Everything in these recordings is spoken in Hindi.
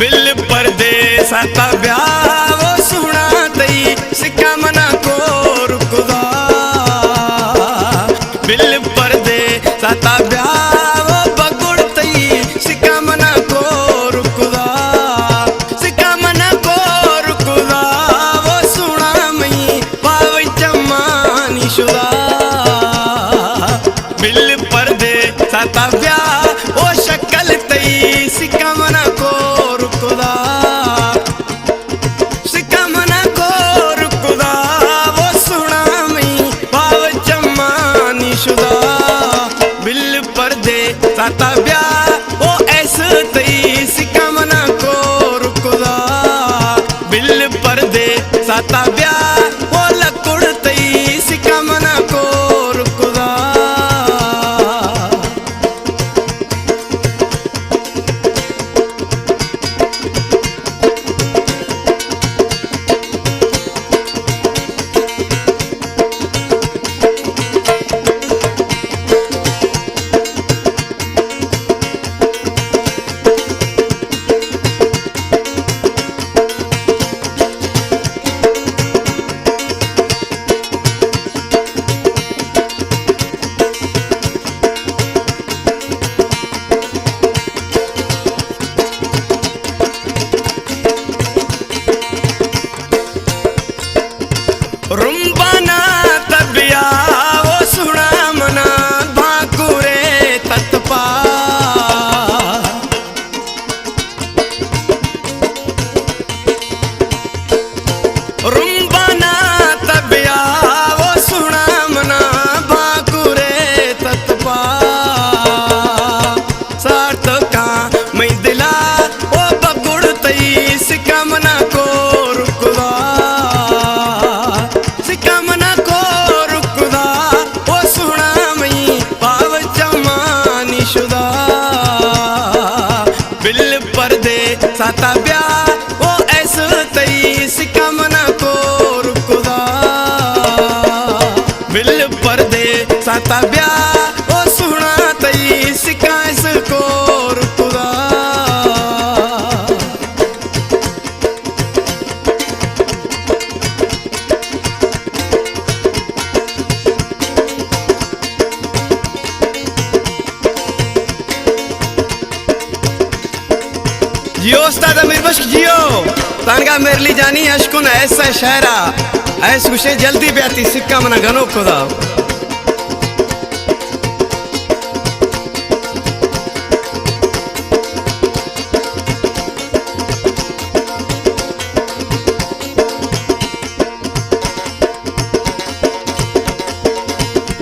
बिल परदेसाचा ब्याह वो सुना तई सिक्का मना को रुकदा बिल परदेसाचा ब्याह वो बगुड़ तई सिक्का मना को रुकदा सिक्का मना को रुकदा वो सुना मई पाव जमानी शुदा बिल परदेसाचा ब्याह वो शक्ल तई सिक्का मना को रुकदा सिक्का मना को रुकदा वो सुना मई पाव जमानी शुदा बिल परदेसाचा ब्याह वो ऐसे तई सिक्का मना को रुकदा बिल परदेसाचा ब्याह वो लकुड़ तई सिक्का मना को रुकदा रुम्बाना तबिया वो सुना मना भाकुरे तत्पा रुम्बाना तबिया वो सुना मना भाकुरे तत्पा सार्थ का मैं दिला वो बगुड़ तई सिक्का मना को रुकदा सिक्का मना को रुकदा वो सुना मई पाव जमानी शुदा बिल परदेसाचा ब्याह वो ऐसे तई सिक्का मना को रुकदा बिल परदेसाचा ब्याह वो सुना तई सिक्का ऐसे को रुकदा जियो उस्ताद अमीर बख्श जियो तानगा मेरली जानी अशकुन ऐसा शहरा ऐस खुशे जल्दी ब्याती सिक्का मना गनो खुदा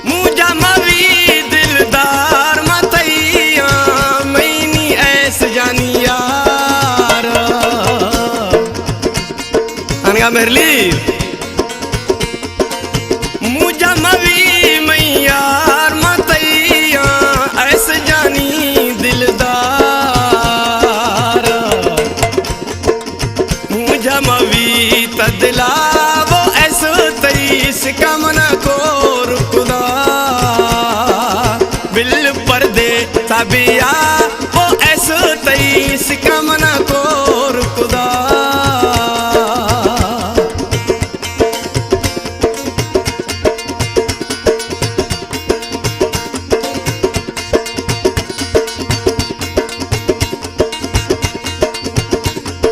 मुझा मवी दिलदार मतैया मैनी ऐस जानी मेरली मुझा मवी मैयार मतैया ऐसे जानी दिलदार मुझा मवी तदिला वो ऐसे तई सिक्का मना को रुकदा बिल परदेसाचा ब्याह वो ऐसे तई सिक्का मना को रुकदा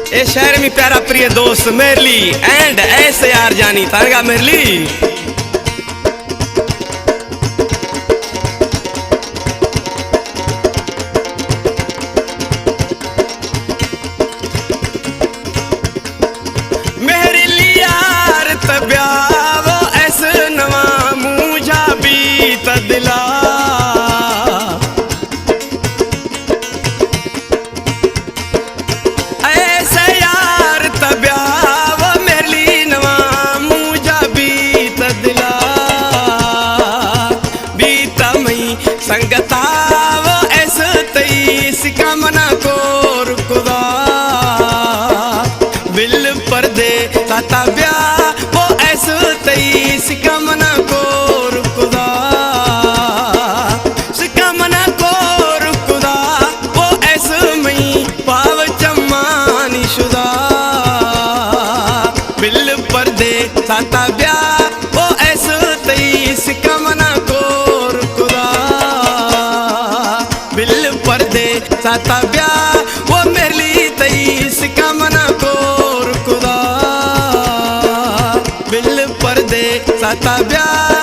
ए शहर में प्यारा प्रिय दोस्त मेरली एंड ऐसे यार जानी तारगा मेरली मेरली यार तब्या वो ऐसे नवा मुझा भी तदिला संगता वो ऐसे तई सिक्का मना को रुकदा बिल परदेसाचा ब्याह वो ऐसे तई सिक्का मना को रुकदा सिक्का मना को रुकदा वो ऐसे मई पाव जमा शुदा बिल पर्दे साता ब्याह ओ ऐसो तेईस कमना कोर खुदा बिल पर्दे साता ब्याह वो मेरे लिए तेईस कमना कोर खुदा बिल पर्दे साता ब्याह